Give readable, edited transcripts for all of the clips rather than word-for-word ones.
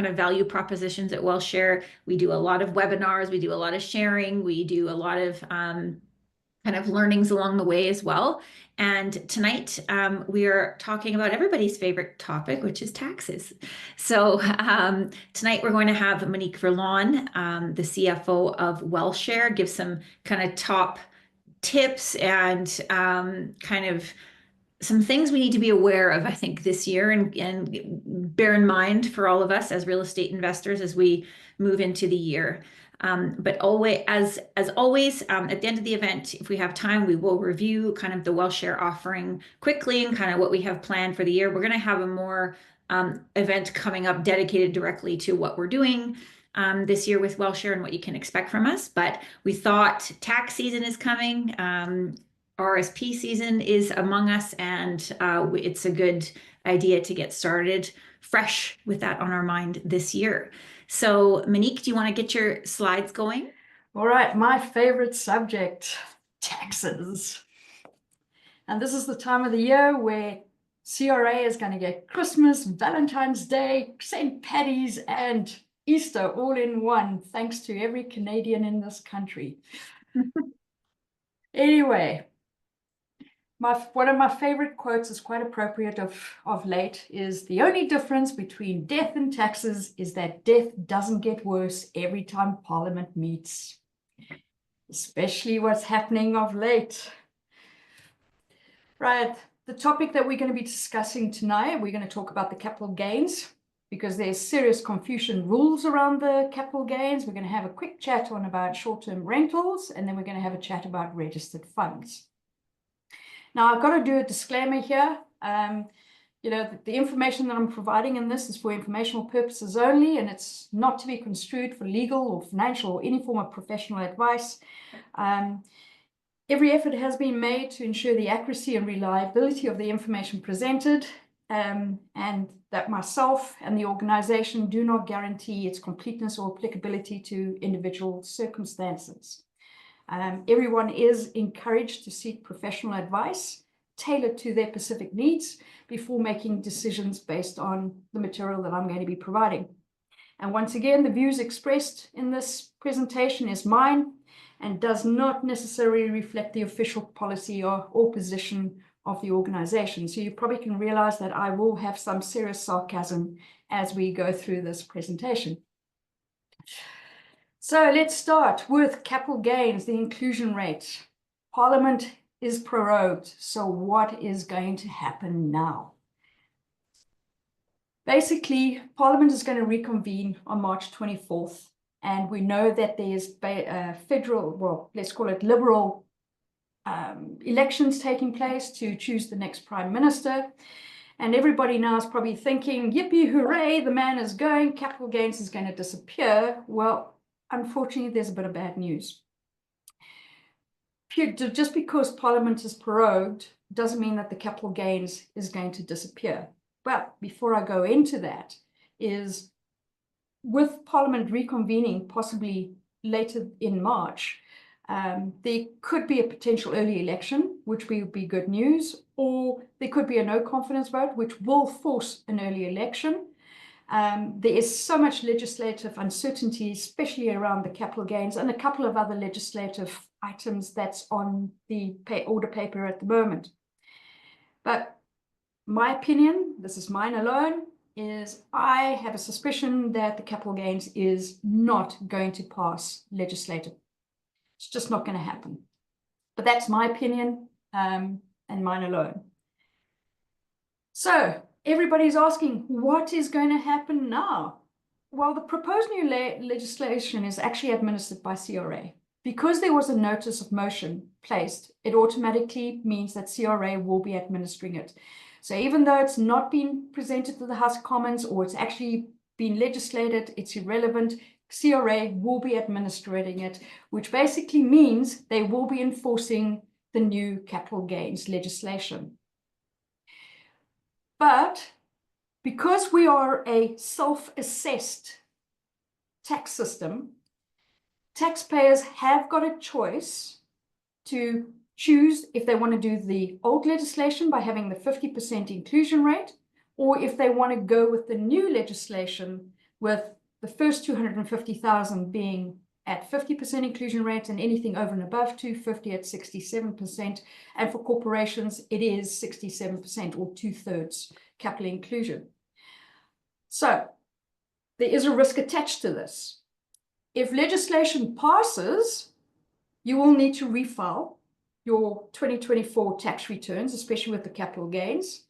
kind of value propositions at WealthShare. We do a lot of webinars, we do a lot of sharing, we do a lot of kind of learnings along the way as well. And tonight we are talking about everybody's favorite topic, which is taxes. So tonight we're going to have Monique Verlaan, the CFO of WealthShare, give some kind of top tips and kind of some things we need to be aware of, I think, this year and bear in mind for all of us as real estate investors as we move into the year. But always, as always, at the end of the event, if we have time, we will review kind of the WealthShare offering quickly and kind of what we have planned for the year. We're going to have a more event coming up dedicated directly to what we're doing this year with WealthShare and what you can expect from us. But we thought tax season is coming. RRSP season is among us, and it's a good idea to get started fresh with that on our mind this year. So Monique, do you want to get your slides going? All right, my favorite subject, taxes. And this is the time of the year where CRA is going to get Christmas, Valentine's Day, St. Paddy's, and Easter all in one, thanks to every Canadian in this country. Anyway, one of my favorite quotes is quite appropriate of late is the only difference between death and taxes is that death doesn't get worse every time Parliament meets. Especially what's happening of late. Right, the topic that we're going to be discussing tonight, we're going to talk about the capital gains because there's serious confusion rules around the capital gains. We're going to have a quick chat on about short-term rentals, and then we're going to have a chat about registered funds. Now, I've got to do a disclaimer here. You know, the information that I'm providing in this is for informational purposes only, and it's not to be construed for legal or financial or any form of professional advice. Every effort has been made to ensure the accuracy and reliability of the information presented, and that myself and the organization do not guarantee its completeness or applicability to individual circumstances. Everyone is encouraged to seek professional advice tailored to their specific needs before making decisions based on the material that I'm going to be providing. And once again, the views expressed in this presentation is mine and does not necessarily reflect the official policy or position of the organization. So you probably can realize that I will have some serious sarcasm as we go through this presentation. So let's start with capital gains, the inclusion rate. Parliament is prorogued, so what is going to happen now? Basically, Parliament is going to reconvene on March 24th, and we know that there's federal, well, let's call it liberal elections taking place to choose the next Prime Minister. And everybody now is probably thinking, yippee, hooray, the man is going, capital gains is going to disappear. Well, unfortunately, there's a bit of bad news. Just because Parliament is prorogued doesn't mean that the capital gains is going to disappear. But before I go into that, is with Parliament reconvening possibly later in March, there could be a potential early election, which would be good news, or there could be a no confidence vote, which will force an early election. There is so much legislative uncertainty, especially around the capital gains and a couple of other legislative items that's on the order paper at the moment. But my opinion, this is mine alone, is I have a suspicion that the capital gains is not going to pass legislative. It's just not going to happen. But that's my opinion and mine alone. So everybody's asking, what is going to happen now? Well, the proposed new legislation is actually administered by CRA. Because there was a notice of motion placed, it automatically means that CRA will be administering it. So even though it's not been presented to the House of Commons or it's actually been legislated, it's irrelevant. CRA will be administrating it, which basically means they will be enforcing the new capital gains legislation. But because we are a self-assessed tax system, taxpayers have got a choice to choose if they want to do the old legislation by having the 50% inclusion rate, or if they want to go with the new legislation, with the first 250,000 being at 50% inclusion rate, and anything over and above 250 at 67%. And for corporations, it is 67% or 2/3 capital inclusion. So there is a risk attached to this. If legislation passes, you will need to refile your 2024 tax returns, especially with the capital gains.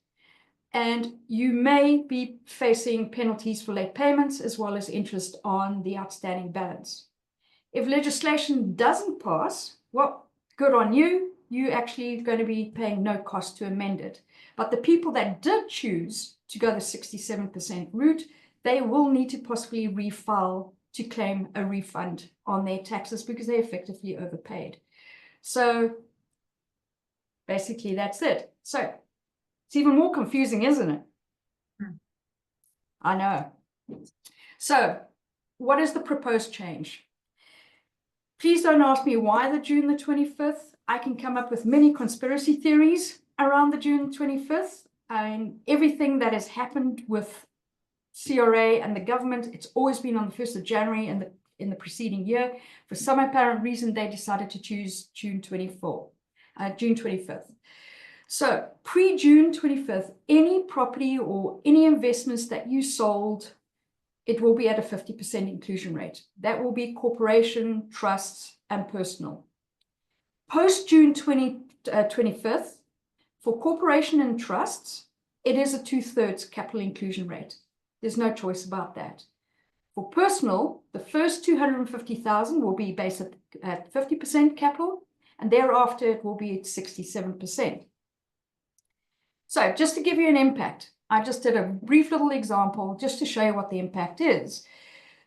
And you may be facing penalties for late payments as well as interest on the outstanding balance. If legislation doesn't pass, well, good on you. You're actually going to be paying no cost to amend it. But the people that did choose to go the 67% route, they will need to possibly refile to claim a refund on their taxes because they effectively overpaid. So basically that's it. So it's even more confusing, isn't it? I know. So what is the proposed change? Please don't ask me why the June the 25th. I can come up with many conspiracy theories around the June 25th. And everything that has happened with CRA and the government, it's always been on the 1st of January and in the preceding year. For some apparent reason, they decided to choose June 25th. So pre-June 25th, any property or any investments that you sold, it will be at a 50% inclusion rate. That will be corporation, trusts, and personal. Post June 25th, for corporation and trusts, it is a 2/3 capital inclusion rate. There's no choice about that. For personal, the first 250,000 will be based at 50% capital, and thereafter it will be at 67%. So just to give you an impact, I just did a brief little example just to show you what the impact is.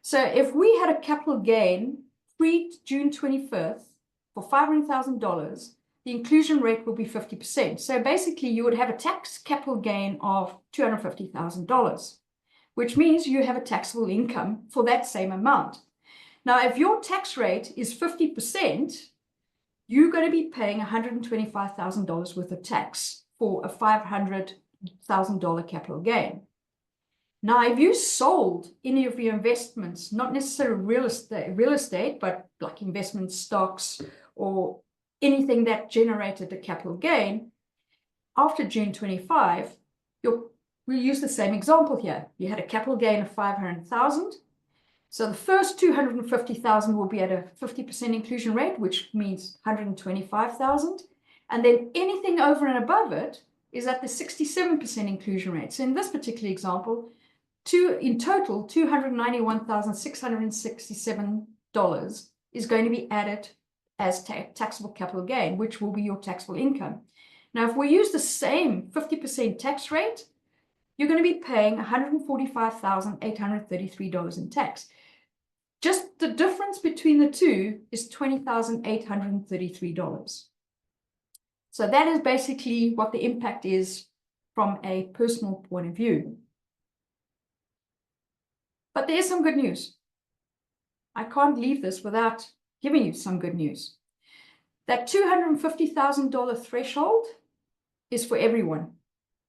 So if we had a capital gain pre-June 25th for $500,000, the inclusion rate will be 50%. So basically you would have a tax capital gain of $250,000, which means you have a taxable income for that same amount. Now, if your tax rate is 50%, you're going to be paying $125,000 worth of tax for a $500,000 capital gain. Now, if you sold any of your investments, not necessarily real estate, but like investment stocks or anything that generated a capital gain, after June 25, we'll use the same example here. You had a capital gain of 500,000. So the first 250,000 will be at a 50% inclusion rate, which means 125,000. And then anything over and above it is at the 67% inclusion rate. So in this particular example, in total, $291,667 is going to be added as taxable capital gain, which will be your taxable income. Now, if we use the same 50% tax rate, you're going to be paying $145,833 in tax. Just the difference between the two is $20,833. So that is basically what the impact is from a personal point of view. But there's some good news. I can't leave this without giving you some good news. That $250,000 threshold is for everyone.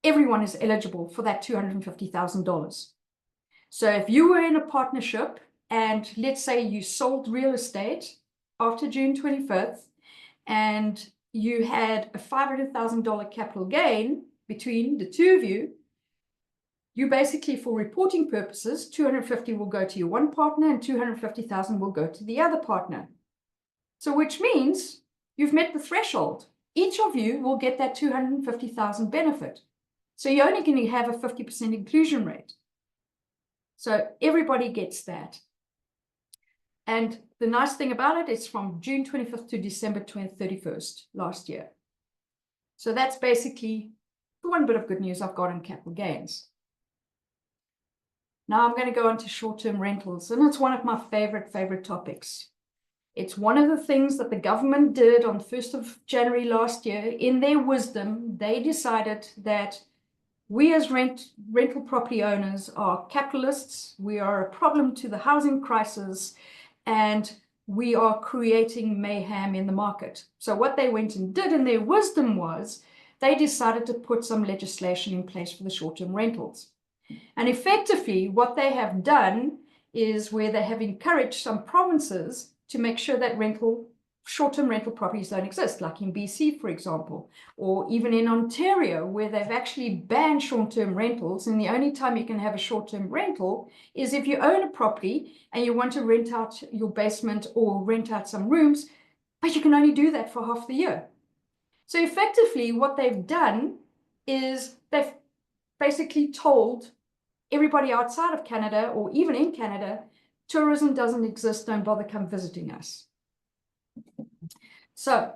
Everyone is eligible for that $250,000. So if you were in a partnership and let's say you sold real estate after June 25th and you had a $500,000 capital gain between the two of you, you basically, for reporting purposes, 250 will go to your one partner and 250,000 will go to the other partner. So which means you've met the threshold. Each of you will get that 250,000 benefit. So you're only going to have a 50% inclusion rate. So everybody gets that. And the nice thing about it is from June 25th to December 31st last year. So that's basically the one bit of good news I've got in capital gains. Now I'm going to go on to short-term rentals, and it's one of my favorite topics. It's one of the things that the government did on 1st of January last year. In their wisdom, they decided that we as rental property owners are capitalists. We are a problem to the housing crisis, and we are creating mayhem in the market. So what they went and did in their wisdom was they decided to put some legislation in place for the short-term rentals. And effectively, what they have done is where they have encouraged some provinces to make sure that short-term rental properties don't exist, like in BC, for example, or even in Ontario, where they've actually banned short-term rentals. And the only time you can have a short-term rental is if you own a property and you want to rent out your basement or rent out some rooms, but you can only do that for half the year. So effectively, what they've done is they've basically told everybody outside of Canada, or even in Canada, tourism doesn't exist, don't bother come visiting us. So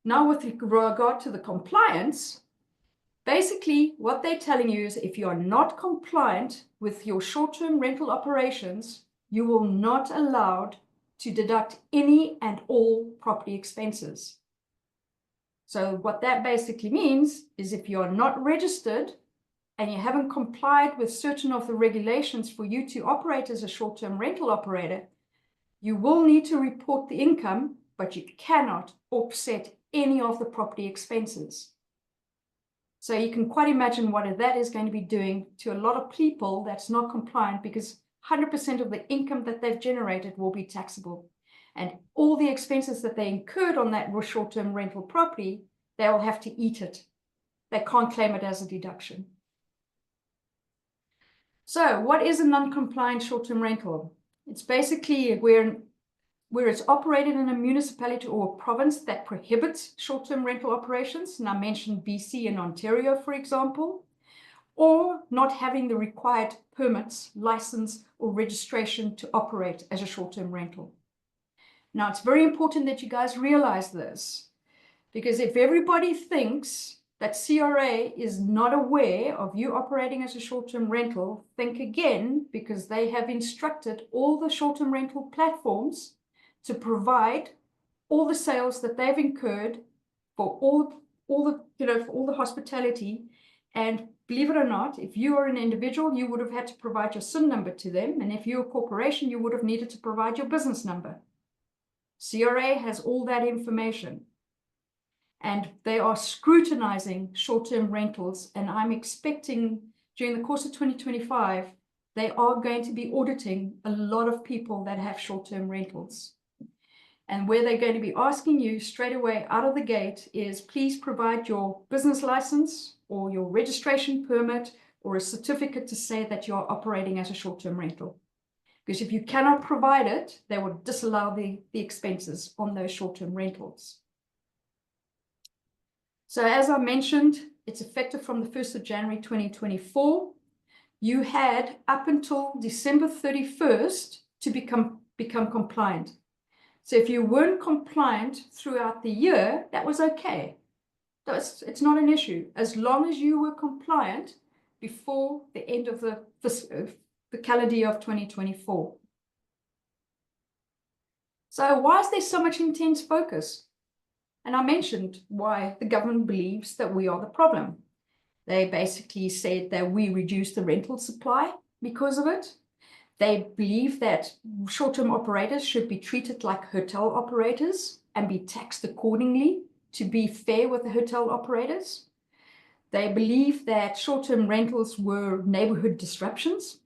now with regard to the compliance, basically what they're telling you is if you are not compliant with your short-term rental operations, you will not allowed to deduct any and all property expenses. So what that basically means is if you are not registered and you haven't complied with certain of the regulations for you to operate as a short-term rental operator, you will need to report the income, but you cannot offset any of the property expenses. So you can quite imagine what that is going to be doing to a lot of people that's not compliant, because 100% of the income that they've generated will be taxable. And all the expenses that they incurred on that short-term rental property, they will have to eat it. They can't claim it as a deduction. So what is a non-compliant short-term rental? It's basically where it's operated in a municipality or a province that prohibits short-term rental operations, and I mentioned BC and Ontario, for example, or not having the required permits, license, or registration to operate as a short-term rental. Now, it's very important that you guys realize this, because if everybody thinks that CRA is not aware of you operating as a short-term rental, think again, because they have instructed all the short-term rental platforms to provide all the sales that they've incurred for all the hospitality. And believe it or not, if you are an individual, you would have had to provide your SIN number to them. And if you're a corporation, you would have needed to provide your business number. CRA has all that information. And they are scrutinizing short-term rentals. And I'm expecting during the course of 2025, they are going to be auditing a lot of people that have short-term rentals. And where they're going to be asking you straight away out of the gate is, please provide your business license or your registration permit or a certificate to say that you are operating as a short-term rental. Because if you cannot provide it, they will disallow the expenses on those short-term rentals. So as I mentioned, it's effective from the 1st of January 2024. You had up until December 31st to become compliant. So if you weren't compliant throughout the year, that was okay. It's not an issue, as long as you were compliant before the end of the calendar year of 2024. So why is there so much intense focus? And I mentioned why the government believes that we are the problem. They basically said that we reduce the rental supply because of it. They believe that short-term operators should be treated like hotel operators and be taxed accordingly to be fair with the hotel operators. They believe that short-term rentals were neighborhood disruptions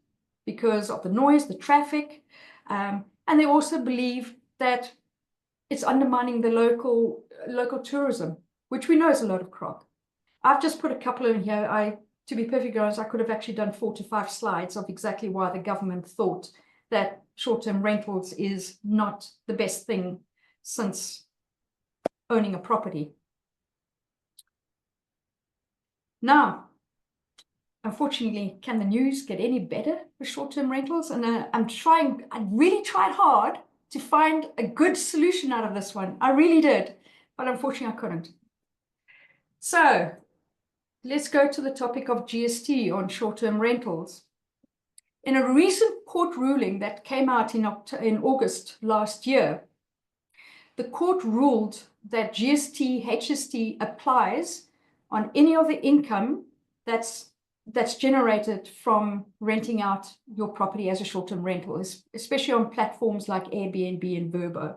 because of the noise, the traffic. And they also believe that it's undermining the local tourism, which we know is a lot of crap. I've just put a couple in here. To be perfectly honest, I could have actually done 4 to 5 slides of exactly why the government thought that short-term rentals is not the best thing since owning a property. Now, unfortunately, can the news get any better for short-term rentals? And I really tried hard to find a good solution out of this one. I really did, but unfortunately I couldn't. So let's go to the topic of GST on short-term rentals. In a recent court ruling that came out in August last year, the court ruled that GST, HST applies on any of the income that's generated from renting out your property as a short-term rental, especially on platforms like Airbnb and Vrbo.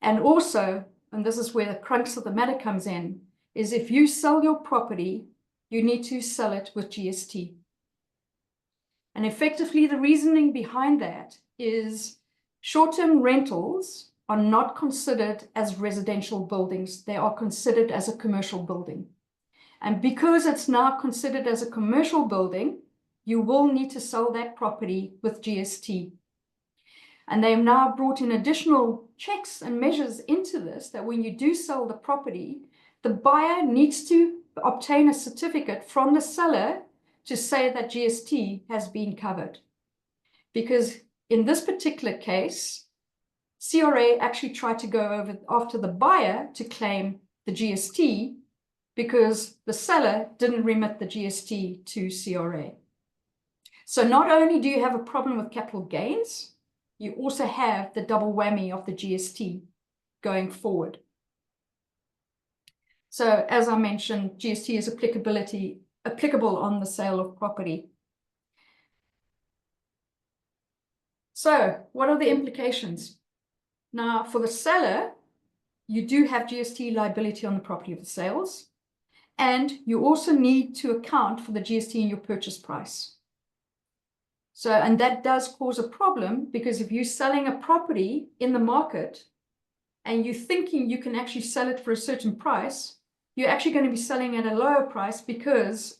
And also, and this is where the crux of the matter comes in, is if you sell your property, you need to sell it with GST. And effectively, the reasoning behind that is short-term rentals are not considered as residential buildings. They are considered as a commercial building. And because it's now considered as a commercial building, you will need to sell that property with GST. And they've now brought in additional checks and measures into this, that when you do sell the property, the buyer needs to obtain a certificate from the seller to say that GST has been covered. Because in this particular case, CRA actually tried to go over after the buyer to claim the GST because the seller didn't remit the GST to CRA. So not only do you have a problem with capital gains, you also have the double whammy of the GST going forward. So as I mentioned, GST is applicable on the sale of property. So what are the implications? Now, for the seller, you do have GST liability on the property of the sales, and you also need to account for the GST in your purchase price. So, and that does cause a problem, because if you're selling a property in the market and you're thinking you can actually sell it for a certain price, you're actually going to be selling at a lower price, because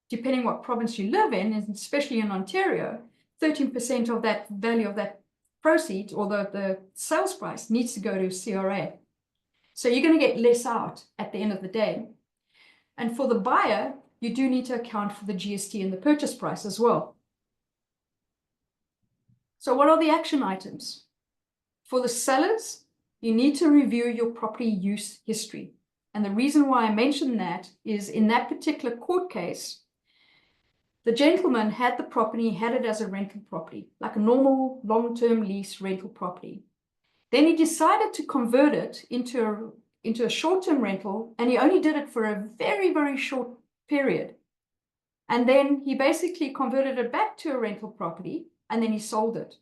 depending what province you live in, and especially in Ontario, 13% of that value of that proceeds, or the sales price, needs to go to CRA. So you're going to get less out at the end of the day. And for the buyer, you do need to account for the GST in the purchase price as well. So what are the action items? For the sellers, you need to review your property use history. And the reason why I mention that is, in that particular court case, the gentleman had the property, had it as a rental property, like a normal long-term lease rental property. Then he decided to convert it into a short-term rental, and he only did it for a very, very short period. And then he basically converted it back to a rental property, and then he sold it.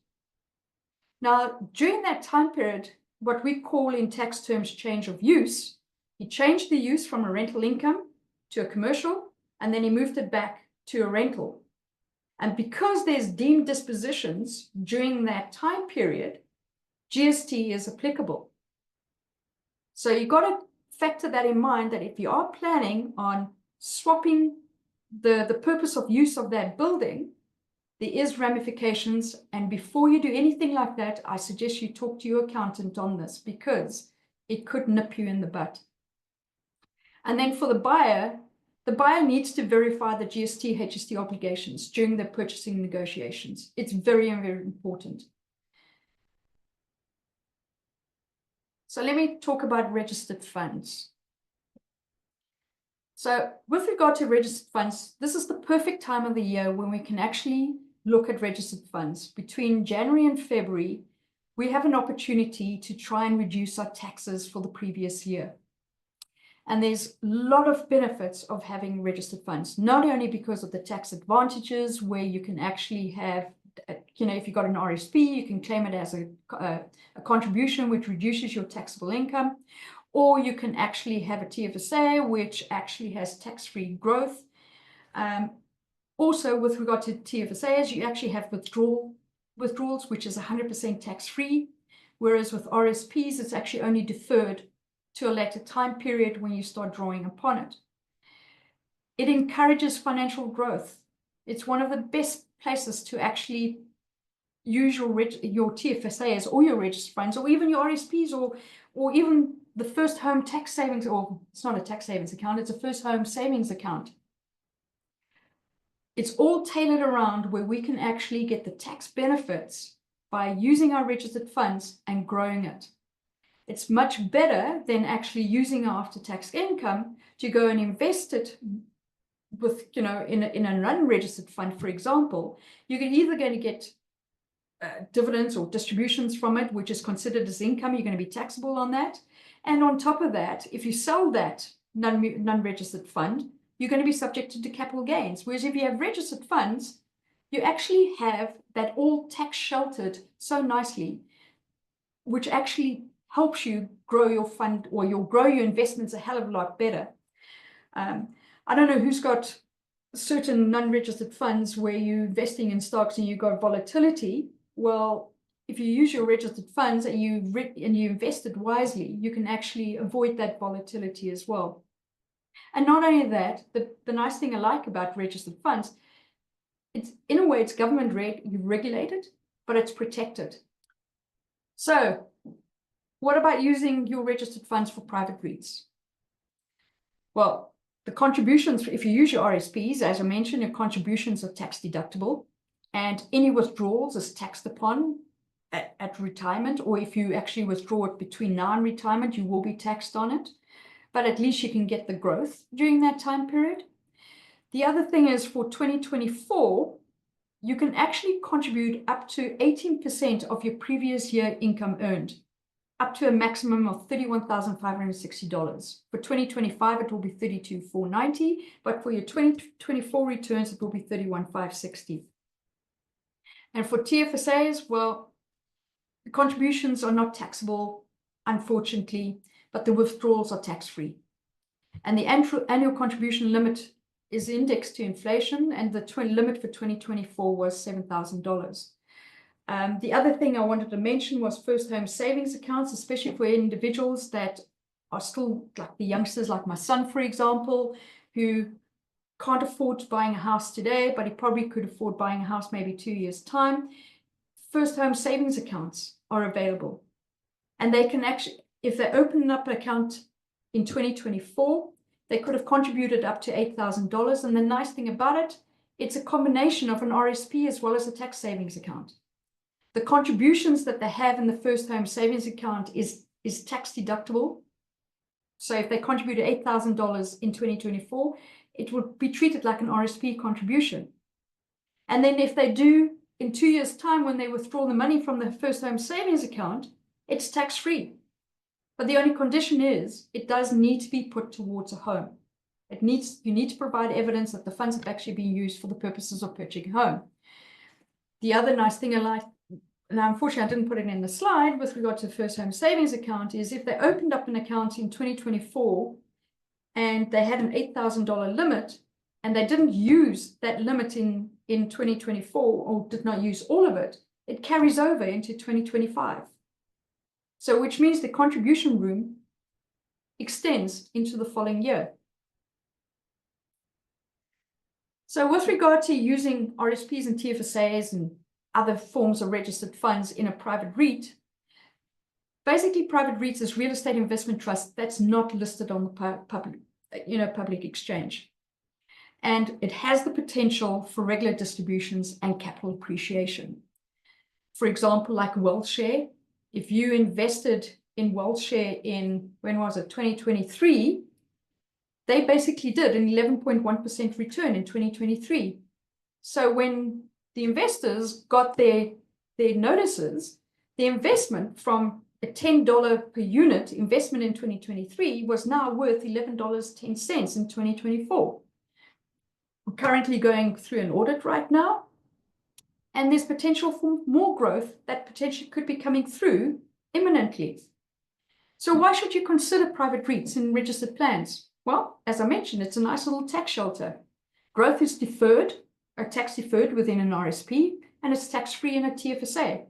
Now, during that time period, what we call in tax terms change of use, he changed the use from a rental income to a commercial, and then he moved it back to a rental. And because there's deemed dispositions during that time period, GST is applicable. So you've got to factor that in mind, that if you are planning on swapping the purpose of use of that building, there is ramifications. And before you do anything like that, I suggest you talk to your accountant on this, because it could nip you in the butt. And then for the buyer needs to verify the GST, HST obligations during the purchasing negotiations. It's very, very important. So let me talk about registered funds. So with regard to registered funds, this is the perfect time of the year when we can actually look at registered funds. Between January and February, we have an opportunity to try and reduce our taxes for the previous year. And there's a lot of benefits of having registered funds, not only because of the tax advantages, where you can actually have, if you've got an RRSP, you can claim it as a contribution, which reduces your taxable income, or you can actually have a TFSA, which actually has tax-free growth. Also, with regard to TFSAs, you actually have withdrawals, which is 100% tax-free, whereas with RSPs, it's actually only deferred to a later time period when you start drawing upon it. It encourages financial growth. It's one of the best places to actually use your TFSAs or your registered funds, or even your RSPs, or even the first home tax savings, or it's not a tax savings account, it's a first home savings account. It's all tailored around where we can actually get the tax benefits by using our registered funds and growing it. It's much better than actually using our after-tax income to go and invest it with, in an unregistered fund, for example. You're either going to get dividends or distributions from it, which is considered as income. You're going to be taxable on that. And on top of that, if you sell that non-registered fund, you're going to be subjected to capital gains. Whereas if you have registered funds, you actually have that all tax sheltered so nicely, which actually helps you grow your fund, or you'll grow your investments a hell of a lot better. I don't know who's got certain non-registered funds where you're investing in stocks and you got volatility, well, if you use your registered funds and you invested wisely, you can actually avoid that volatility as well. And not only that, the nice thing I like about registered funds, it's in a way it's government regulated, but it's protected. So what about using your registered funds for private REITs? Well, the contributions, if you use your RSPs, as I mentioned, your contributions are tax deductible, and any withdrawals is taxed upon at retirement, or if you actually withdraw it between now and retirement, you will be taxed on it. But at least you can get the growth during that time period. The other thing is for 2024, you can actually contribute up to 18% of your previous year income earned, up to a maximum of $31,560. For 2025, it will be $32,490, but for your 2024 returns, it will be $31,560. And for TFSAs, well, the contributions are not taxable, unfortunately, but the withdrawals are tax-free. And the annual contribution limit is indexed to inflation, and the limit for 2024 was $7,000. The other thing I wanted to mention was first home savings accounts, especially for individuals that are still like the youngsters, like my son, for example, who can't afford buying a house today, but he probably could afford buying a house maybe 2 years' time. First home savings accounts are available. And they can actually, if they open up an account in 2024, they could have contributed up to $8,000. And the nice thing about it, it's a combination of an RSP as well as a tax savings account. The contributions that they have in the first home savings account is tax deductible. So if they contributed $8,000 in 2024, it would be treated like an RSP contribution. And then if they do in 2 years' time, when they withdraw the money from the first home savings account, it's tax-free. But the only condition is it does need to be put towards a home. You need to provide evidence that the funds have actually been used for the purposes of purchasing a home. The other nice thing I like, now unfortunately I didn't put it in the slide with regard to the first home savings account, is if they opened up an account in 2024 and they had an $8,000 limit and they didn't use that limit in 2024 or did not use all of it, it carries over into 2025. So which means the contribution room extends into the following year. So with regard to using RSPs and TFSAs and other forms of registered funds in a private REIT, basically private REITs is real estate investment trust that's not listed on the public exchange. And it has the potential for regular distributions and capital appreciation. For example, like WealthShare, if you invested in WealthShare in, when was it, 2023, they basically did an 11.1% return in 2023. So when the investors got their notices, the investment from a $10 per unit investment in 2023 was now worth $11.10 in 2024. We're currently going through an audit right now, and there's potential for more growth that potentially could be coming through imminently. So why should you consider private REITs in registered plans? Well, as I mentioned, it's a nice little tax shelter. Growth is deferred, or tax deferred within an RSP, and it's tax-free in a TFSA.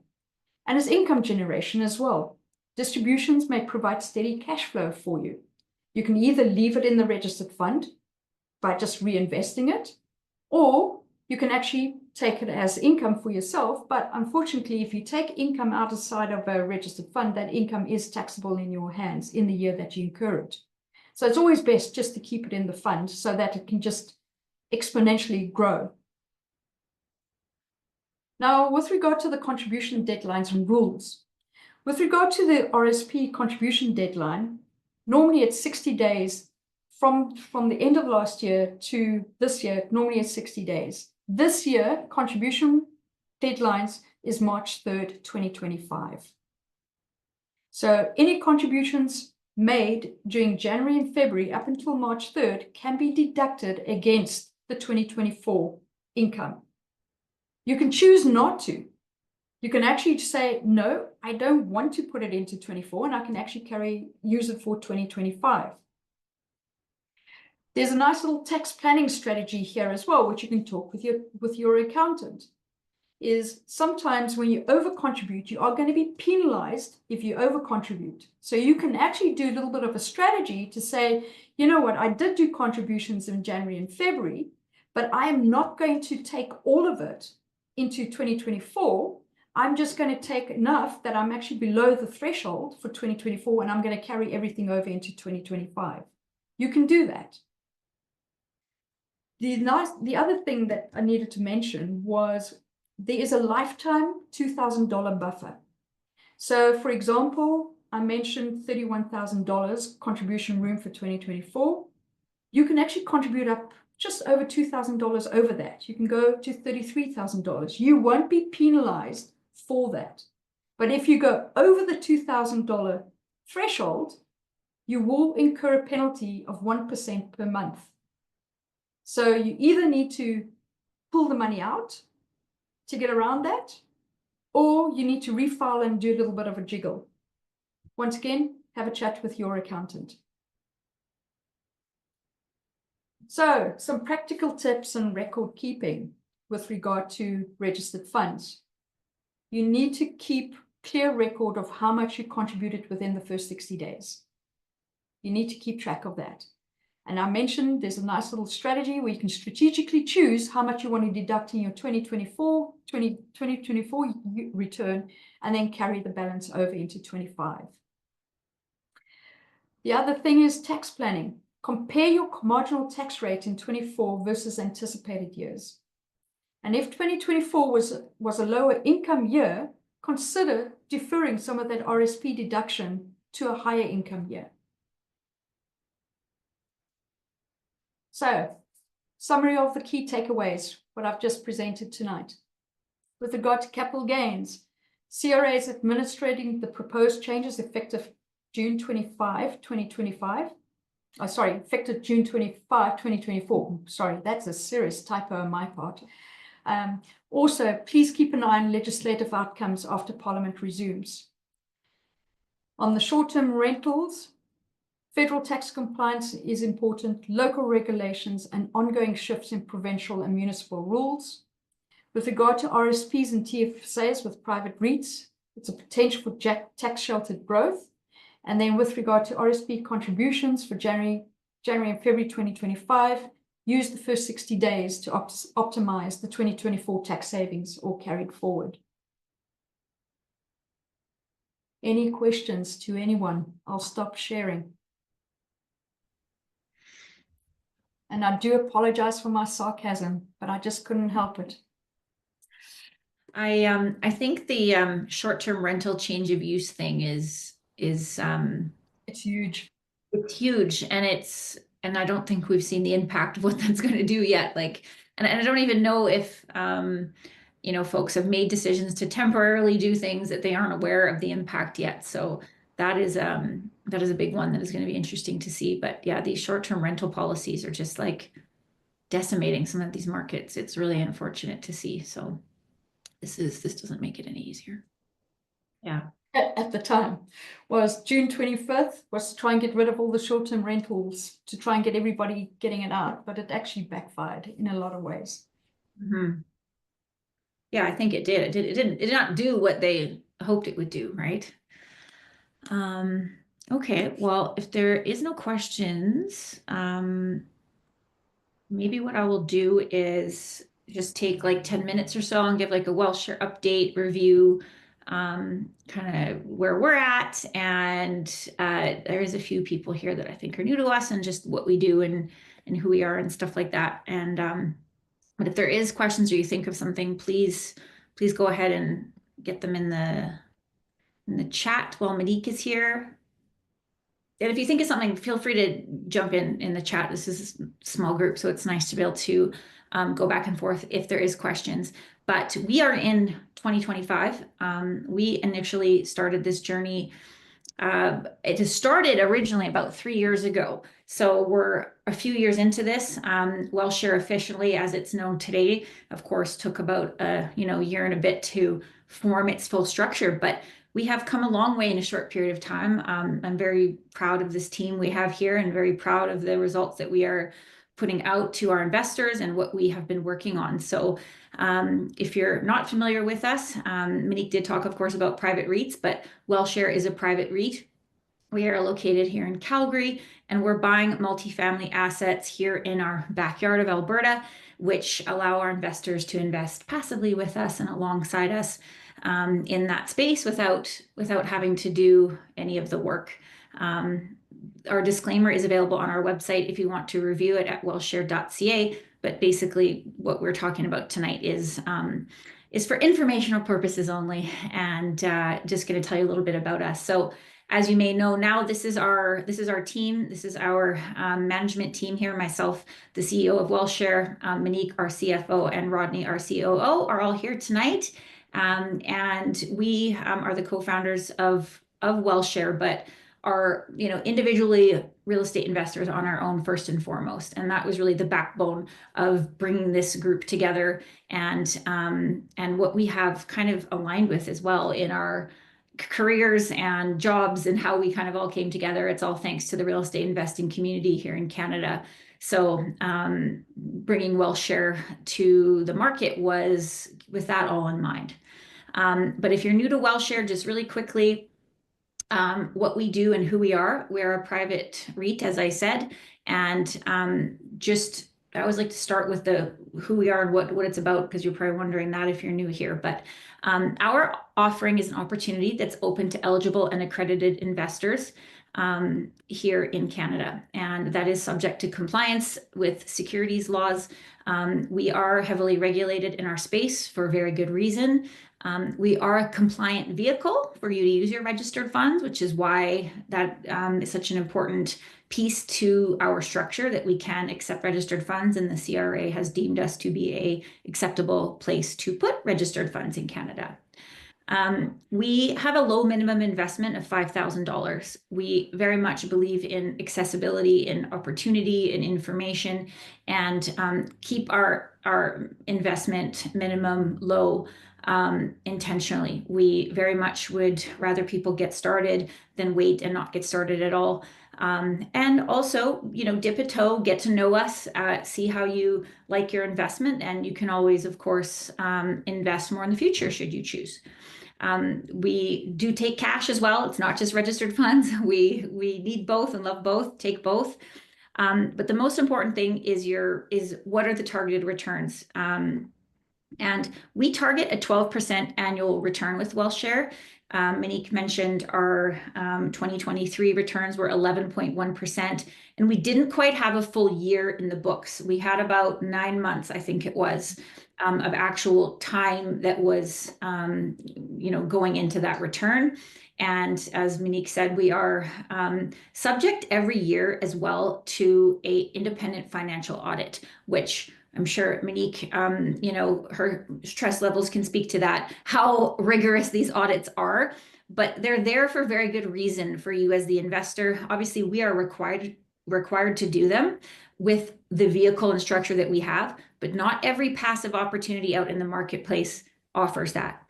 And it's income generation as well. Distributions may provide steady cash flow for you. You can either leave it in the registered fund by just reinvesting it, or you can actually take it as income for yourself. But unfortunately, if you take income outside of a registered fund, that income is taxable in your hands in the year that you incur it. So it's always best just to keep it in the fund so that it can just exponentially grow. Now, with regard to the contribution deadlines and rules, with regard to the RSP contribution deadline, normally it's 60 days from the end of last year to this year. Normally it's 60 days. This year, contribution deadlines is March 3rd, 2025. So any contributions made during January and February up until March 3rd can be deducted against the 2024 income. You can choose not to. You can actually say, no, I don't want to put it into 24, and I can actually use it for 2025. There's a nice little tax planning strategy here as well, which you can talk with your accountant. Is sometimes when you over contribute, you are going to be penalized if you over contribute. So you can actually do a little bit of a strategy to say, you know what, I did do contributions in January and February, but I am not going to take all of it into 2024. I'm just going to take enough that I'm actually below the threshold for 2024, and I'm going to carry everything over into 2025. You can do that. The other thing that I needed to mention was there is a lifetime $2,000 buffer. So, for example, I mentioned $31,000 contribution room for 2024. You can actually contribute up just over $2,000 over that. You can go to $33,000. You won't be penalized for that. But if you go over the $2,000 threshold, you will incur a penalty of 1% per month. So you either need to pull the money out to get around that, or you need to refile and do a little bit of a jiggle. Once again, have a chat with your accountant. So, some practical tips on record keeping with regard to registered funds. You need to keep clear record of how much you contributed within the first 60 days. You need to keep track of that. And I mentioned there's a nice little strategy where you can strategically choose how much you want to deduct in your 2024 return, and then carry the balance over into 25. The other thing is tax planning. Compare your marginal tax rate in 24 versus anticipated years. And if 2024 was a lower income year, consider deferring some of that RSP deduction to a higher income year. So, summary of the key takeaways, what I've just presented tonight. With regard to capital gains, CRA is administrating the proposed changes effective June 25, 2025. Effective June 25, 2024. Sorry, that's a serious typo on my part. Also, please keep an eye on legislative outcomes after Parliament resumes. On the short-term rentals, federal tax compliance is important, local regulations, and ongoing shifts in provincial and municipal rules. With regard to RSPs and TFSAs with private REITs, it's a potential for tax-sheltered growth. And then with regard to RSP contributions for January and February 2025, use the first 60 days to optimize the 2024 tax savings or carried forward. Any questions to anyone? I'll stop sharing. And I do apologize for my sarcasm, but I just couldn't help it. I think the short-term rental change of use thing is it's huge. It's huge, and I don't think we've seen the impact of what that's going to do yet. And I don't even know if folks have made decisions to temporarily do things that they aren't aware of the impact yet. So that is a big one that is going to be interesting to see. But yeah, these short-term rental policies are just like decimating some of these markets. It's really unfortunate to see. So this doesn't make it any easier. Yeah. At the time was June 25th, was to try and get rid of all the short-term rentals to try and get everybody getting it out, but it actually backfired in a lot of ways. Mm-hmm. Yeah, I think it did. It did not do what they hoped it would do, right? Okay, well, if there is no questions, maybe what I will do is just take like 10 minutes or so and give like a WealthShare update review, kind of where we're at. And there is a few people here that I think are new to us and just what we do and who we are and stuff like that. And but if there is questions or you think of something, please go ahead and get them in the chat while Monique is here. And if you think of something, feel free to jump in the chat. This is a small group, so it's nice to be able to go back and forth if there is questions. But we are in 2025. We initially started this journey. It started originally about 3 years ago. So we're a few years into this. WealthShare officially, as it's known today, of course, took about a year and a bit to form its full structure. But we have come a long way in a short period of time. I'm very proud of this team we have here and very proud of the results that we are putting out to our investors and what we have been working on. So if you're not familiar with us, Monique did talk, of course, about private REITs, but WealthShare is a private REIT. We are located here in Calgary, and we're buying multifamily assets here in our backyard of Alberta, which allow our investors to invest passively with us and alongside us in that space without having to do any of the work. Our disclaimer is available on our website if you want to review it at wealthshare.ca. But basically, what we're talking about tonight is for informational purposes only, and just going to tell you a little bit about us. So, as you may know now, this is our team. This is our management team here. Myself, the CEO of WealthShare, Monique, our CFO, and Rodney, our COO, are all here tonight. And we are the co-founders of WealthShare, but are individually real estate investors on our own first and foremost. And that was really the backbone of bringing this group together, and what we have kind of aligned with as well in our careers and jobs and how we kind of all came together. It's all thanks to the real estate investing community here in Canada. So bringing WealthShare to the market was with that all in mind. But if you're new to WealthShare, just really quickly, what we do and who we are. We're a private REIT, as I said, and I always like to start with who we are and what it's about, because you're probably wondering that if you're new here. But our offering is an opportunity that's open to eligible and accredited investors here in Canada, and that is subject to compliance with securities laws. We are heavily regulated in our space for a very good reason. We are a compliant vehicle for you to use your registered funds, which is why that is such an important piece to our structure, that we can accept registered funds, and the CRA has deemed us to be an acceptable place to put registered funds in Canada. We have a low minimum investment of $5,000. We very much believe in accessibility, in opportunity, in information, and keep our investment minimum low intentionally. We very much would rather people get started than wait and not get started at all. And also, dip a toe, get to know us, see how you like your investment, and you can always, of course, invest more in the future should you choose. We do take cash as well. It's not just registered funds. We need both and love both, take both. But the most important thing is what are the targeted returns? And we target a 12% annual return with WealthShare. Monique mentioned our 2023 returns were 11.1%, and we didn't quite have a full year in the books. We had about 9 months, I think it was, of actual time that was, going into that return. And as Monique said, we are subject every year as well to an independent financial audit, which I'm sure Monique, her stress levels can speak to that, how rigorous these audits are, but they're there for very good reason for you as the investor. Obviously, we are required to do them with the vehicle and structure that we have, but not every passive opportunity out in the marketplace offers that.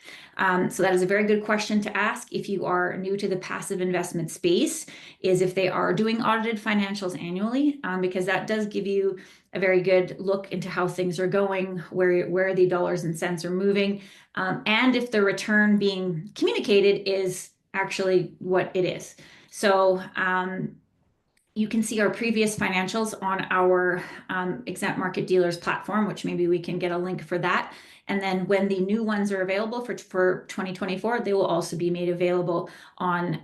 So that is a very good question to ask if you are new to the passive investment space, is if they are doing audited financials annually, because that does give you a very good look into how things are going, where the dollars and cents are moving, and if the return being communicated is actually what it is. So you can see our previous financials on our Exempt Market Dealers platform, which maybe we can get a link for that. And then when the new ones are available for 2024, they will also be made available on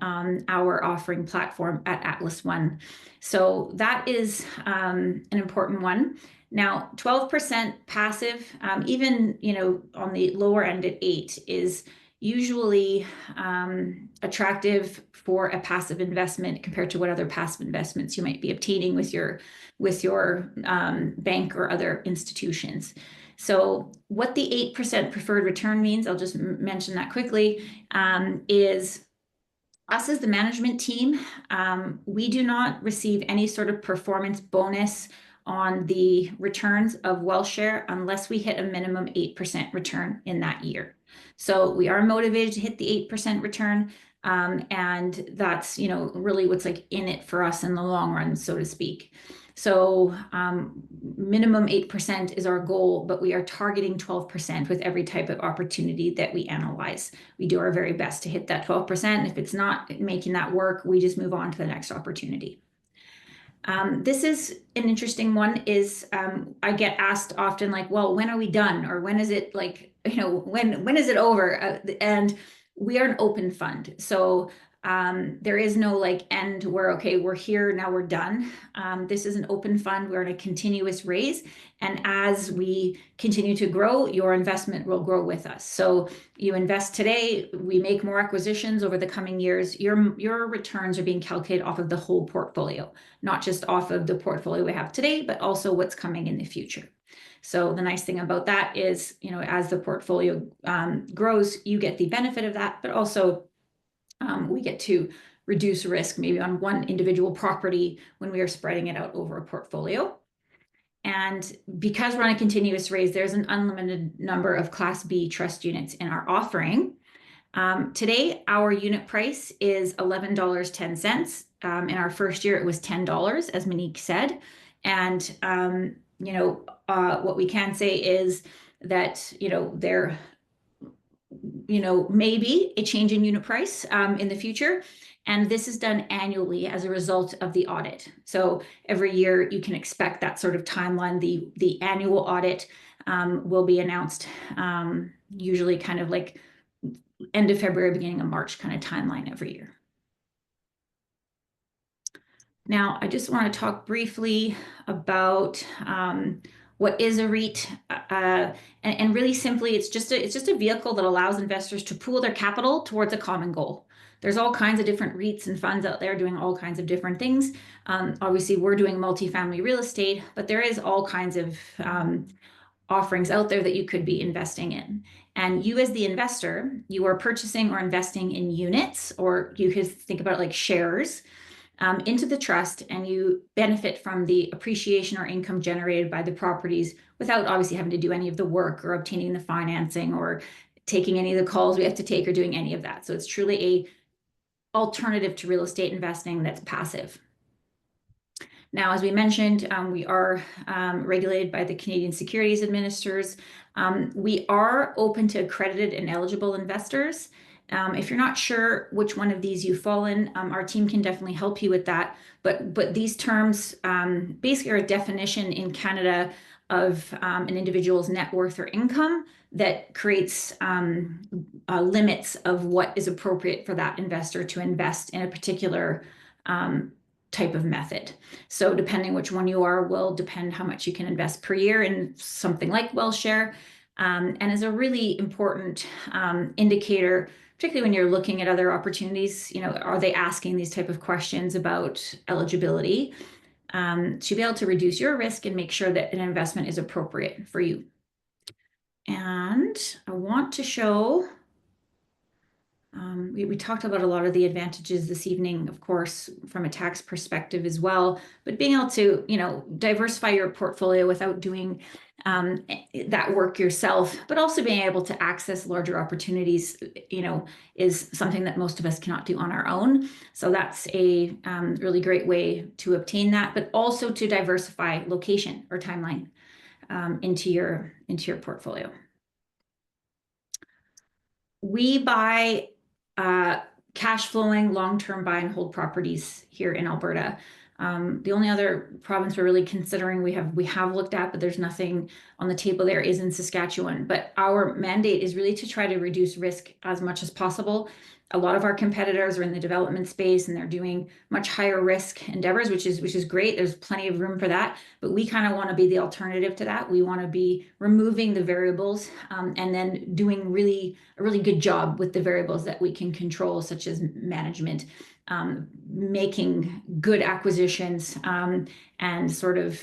our offering platform at Atlas One. So that is an important one. Now, 12% passive, even on the lower end at 8, is usually attractive for a passive investment compared to what other passive investments you might be obtaining with your bank or other institutions. So what the 8% preferred return means, I'll just mention that quickly, is us as the management team, we do not receive any sort of performance bonus on the returns of WealthShare unless we hit a minimum 8% return in that year. So we are motivated to hit the 8% return. And that's, really what's like in it for us in the long run, so to speak. So minimum 8% is our goal, but we are targeting 12% with every type of opportunity that we analyze. We do our very best to hit that 12%. If it's not making that work, we just move on to the next opportunity. This is an interesting one. I get asked often, like, well, when are we done? Or when is it like, when is it over? And we are an open fund. So there is no like end where, okay, we're here, now we're done. This is an open fund. We're in a continuous raise. And as we continue to grow, your investment will grow with us. So you invest today, we make more acquisitions over the coming years. Your returns are being calculated off of the whole portfolio, not just off of the portfolio we have today, but also what's coming in the future. So the nice thing about that is, as the portfolio grows, you get the benefit of that, but also we get to reduce risk maybe on one individual property when we are spreading it out over a portfolio. And because we're on a continuous raise, there's an unlimited number of Class B trust units in our offering. Today, our unit price is $11.10. In our first year, it was $10, as Monique said. And, what we can say is that, there maybe a change in unit price in the future. And this is done annually as a result of the audit. So every year you can expect that sort of timeline. The annual audit will be announced usually kind of like end of February, beginning of March kind of timeline every year. Now, I just want to talk briefly about what is a REIT, and really simply, it's just a vehicle that allows investors to pool their capital towards a common goal. There's all kinds of different REITs and funds out there doing all kinds of different things. Obviously, we're doing multifamily real estate, but there is all kinds of offerings out there that you could be investing in. And you as the investor, you are purchasing or investing in units, or you could think about it like shares, into the trust, and you benefit from the appreciation or income generated by the properties without obviously having to do any of the work or obtaining the financing or taking any of the calls we have to take or doing any of that. So it's truly a alternative to real estate investing that's passive. Now, as we mentioned, we are regulated by the Canadian Securities Administrators. We are open to accredited and eligible investors. If you're not sure which one of these you fall in, our team can definitely help you with that. But these terms basically are a definition in Canada of an individual's net worth or income that creates limits of what is appropriate for that investor to invest in a particular type of method. So depending which one you are will depend how much you can invest per year in something like WealthShare, and is a really important indicator, particularly when you're looking at other opportunities. Are they asking these type of questions about eligibility to be able to reduce your risk and make sure that an investment is appropriate for you. And I want to show, we talked about a lot of the advantages this evening, of course, from a tax perspective as well, but being able to, diversify your portfolio without doing that work yourself, but also being able to access larger opportunities, is something that most of us cannot do on our own. So that's a really great way to obtain that, but also to diversify location or timeline into your portfolio. We buy cash flowing long-term buy and hold properties here in Alberta. The only other province we're really considering we have looked at, but there's nothing on the table there, is in Saskatchewan. But our mandate is really to try to reduce risk as much as possible. A lot of our competitors are in the development space and they're doing much higher risk endeavors, which is great. There's plenty of room for that, but we kind of want to be the alternative to that. We want to be removing the variables and then doing a really good job with the variables that we can control, such as management, making good acquisitions, and sort of,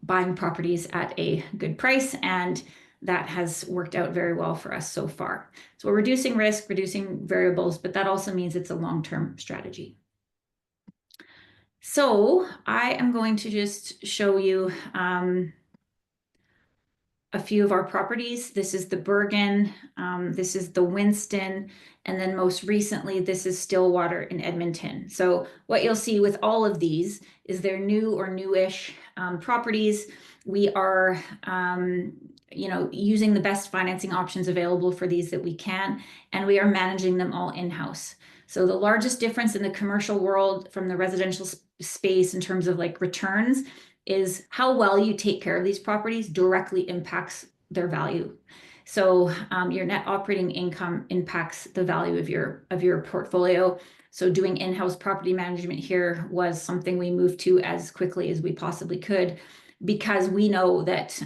buying properties at a good price. And that has worked out very well for us so far. So we're reducing risk, reducing variables, but that also means it's a long-term strategy. So I am going to just show you a few of our properties. This is the Bergen, this is the Winston, and then most recently, this is Stillwater in Edmonton. So what you'll see with all of these is they're new or newish properties. We are, using the best financing options available for these that we can, and we are managing them all in-house. So the largest difference in the commercial world from the residential space in terms of like returns is how well you take care of these properties directly impacts their value. So your net operating income impacts the value of your portfolio. So doing in-house property management here was something we moved to as quickly as we possibly could, because we know that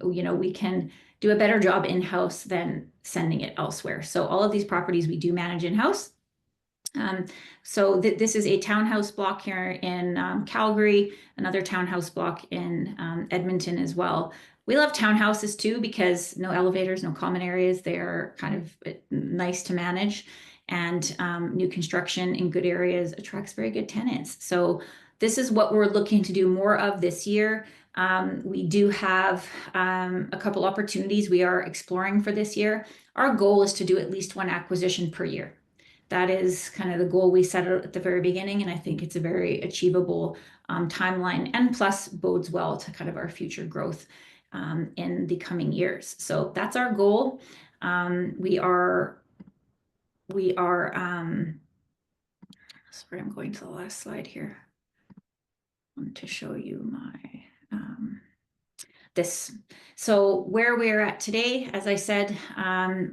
we can do a better job in-house than sending it elsewhere. So all of these properties we do manage in-house. So this is a townhouse block here in Calgary, another townhouse block in Edmonton as well. We love townhouses too because no elevators, no common areas. They're kind of nice to manage, and new construction in good areas attracts very good tenants. So this is what we're looking to do more of this year. We do have a couple opportunities we are exploring for this year. Our goal is to do at least one acquisition per year. That is kind of the goal we set out at the very beginning, and I think it's a very achievable timeline, and plus bodes well to kind of our future growth in the coming years. So that's our goal. We are sorry, I'm going to the last slide here. I want to show you my this. So where we're at today, as I said,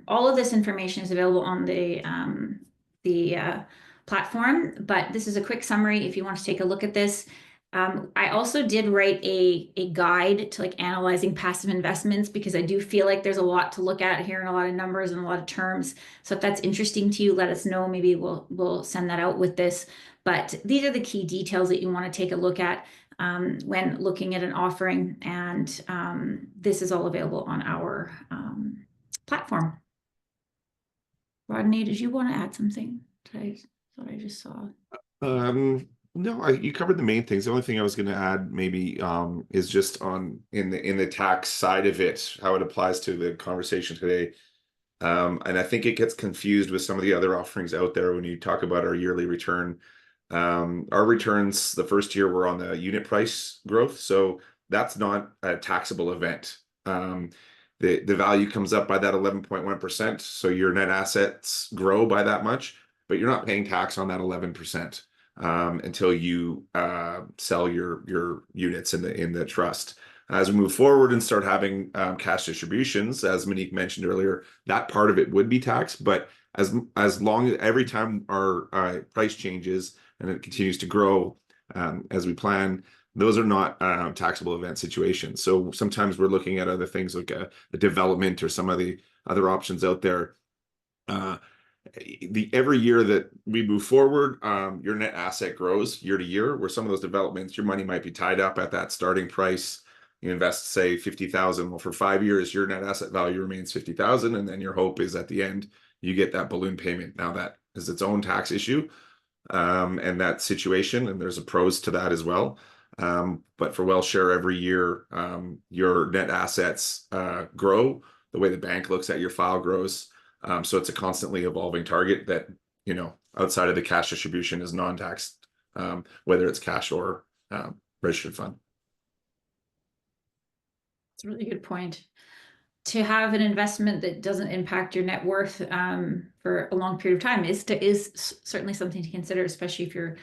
all of this information is available on the platform, but this is a quick summary if you want to take a look at this. I also did write a guide to like analyzing passive investments, because I do feel like there's a lot to look at here and a lot of numbers and a lot of terms. So if that's interesting to you, let us know. Maybe we'll send that out with this. But these are the key details that you want to take a look at when looking at an offering, and this is all available on our platform. Rodney, did you want to add something? I thought I just saw. No, you covered the main things. The only thing I was going to add maybe is just on in the tax side of it, how it applies to the conversation today. And I think it gets confused with some of the other offerings out there when you talk about our yearly return. Our returns the first year were on the unit price growth, so that's not a taxable event. The value comes up by that 11.1%, so your net assets grow by that much, but you're not paying tax on that 11% until you sell your units in the trust. As we move forward and start having cash distributions, as Monique mentioned earlier, that part of it would be taxed. But as long as every time our price changes and it continues to grow as we plan, those are not taxable event situations. So sometimes we're looking at other things like a development or some of the other options out there. Every year that we move forward, your net asset grows year to year, where some of those developments, your money might be tied up at that starting price. You invest, say, 50,000. Well, for 5 years, your net asset value remains 50,000, and then your hope is at the end you get that balloon payment. Now that is its own tax issue, and that situation, and there's a pros to that as well. But for WealthShare, every year, your net assets grow. The way the bank looks at your file grows. So it's a constantly evolving target that, outside of the cash distribution is non-taxed, whether it's cash or registered fund. It's a really good point. To have an investment that doesn't impact your net worth for a long period of time is certainly something to consider, especially if you're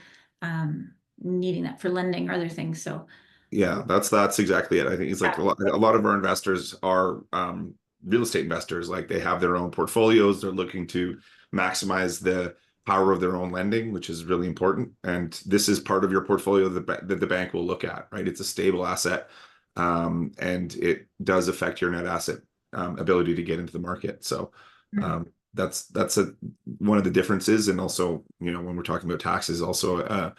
needing that for lending or other things. So yeah, that's exactly it. I think it's like a lot of our investors are real estate investors. Like, they have their own portfolios. They're looking to maximize the power of their own lending, which is really important. And this is part of your portfolio that the bank will look at, right? It's a stable asset, and it does affect your net asset ability to get into the market. So that's one of the differences. And also, when we're talking about taxes, also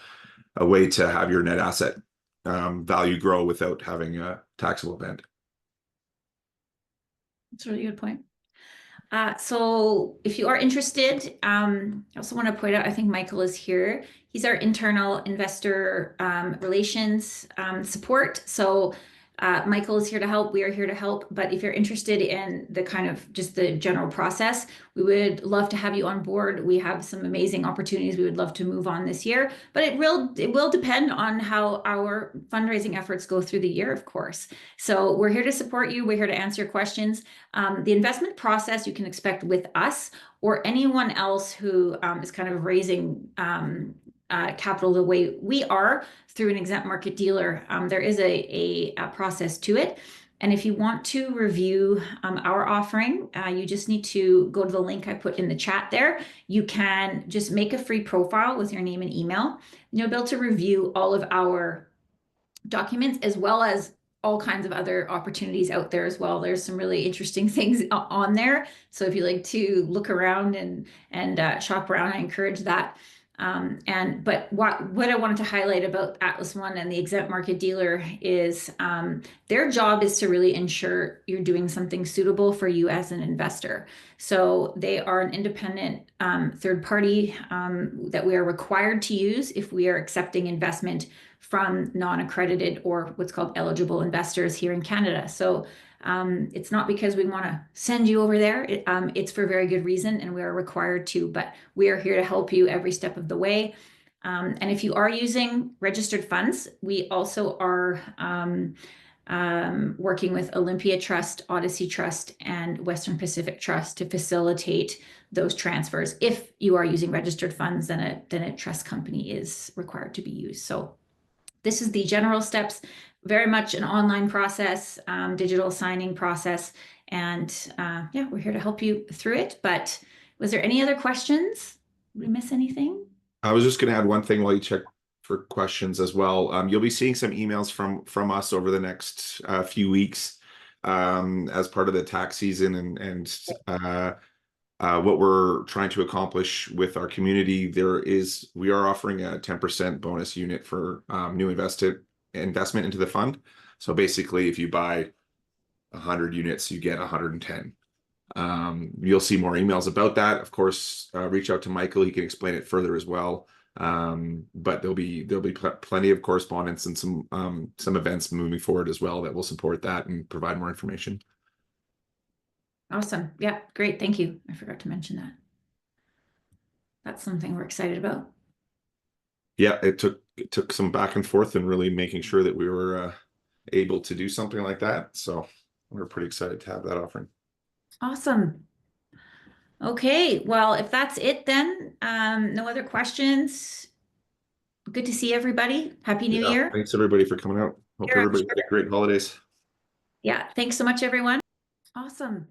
a way to have your net asset value grow without having a taxable event. that's a really good point. So if you are interested, I also want to point out, I think Michael is here. He's our internal investor relations support. So Michael is here to help. We are here to help. But if you're interested in the kind of just the general process, we would love to have you on board. We have some amazing opportunities we would love to move on this year, but it will depend on how our fundraising efforts go through the year, of course. So we're here to support you. We're here to answer your questions. The investment process you can expect with us or anyone else who is kind of raising capital the way we are through an exempt market dealer. There is a process to it. And if you want to review our offering, you just need to go to the link I put in the chat there. You can just make a free profile with your name and email. And you'll be able to review all of our documents as well as all kinds of other opportunities out there as well. There's some really interesting things on there. So if you like to look around and shop around, I encourage that. But what I wanted to highlight about Atlas One and the exempt market dealer is their job is to really ensure you're doing something suitable for you as an investor. So they are an independent third party that we are required to use if we are accepting investment from non-accredited or what's called eligible investors here in Canada. So it's not because we want to send you over there. It's for a very good reason, and we are required to, but we are here to help you every step of the way. And if you are using registered funds, we also are working with Olympia Trust, Odyssey Trust, and Western Pacific Trust to facilitate those transfers. If you are using registered funds, then a trust company is required to be used. So this is the general steps, very much an online process, digital signing process. And yeah, we're here to help you through it. But was there any other questions? Did we miss anything? I was just going to add one thing while you check for questions as well. You'll be seeing some emails from us over the next few weeks as part of the tax season and what we're trying to accomplish with our community. We are offering a 10% bonus unit for new investment into the fund. So basically, if you buy 100 units, you get 110. You'll see more emails about that. Of course, reach out to Michael. He can explain it further as well. But there'll be plenty of correspondence and some events moving forward as well that will support that and provide more information. Awesome. Yeah, great. Thank you. I forgot to mention that. That's something we're excited about. Yeah, it took some back and forth and really making sure that we were able to do something like that. So we're pretty excited to have that offering. Awesome. Okay, well, if that's it then, no other questions. Good to see everybody. Happy New Year. Thanks everybody for coming out. Hope everybody had great holidays. Yeah, thanks so much, everyone. Awesome.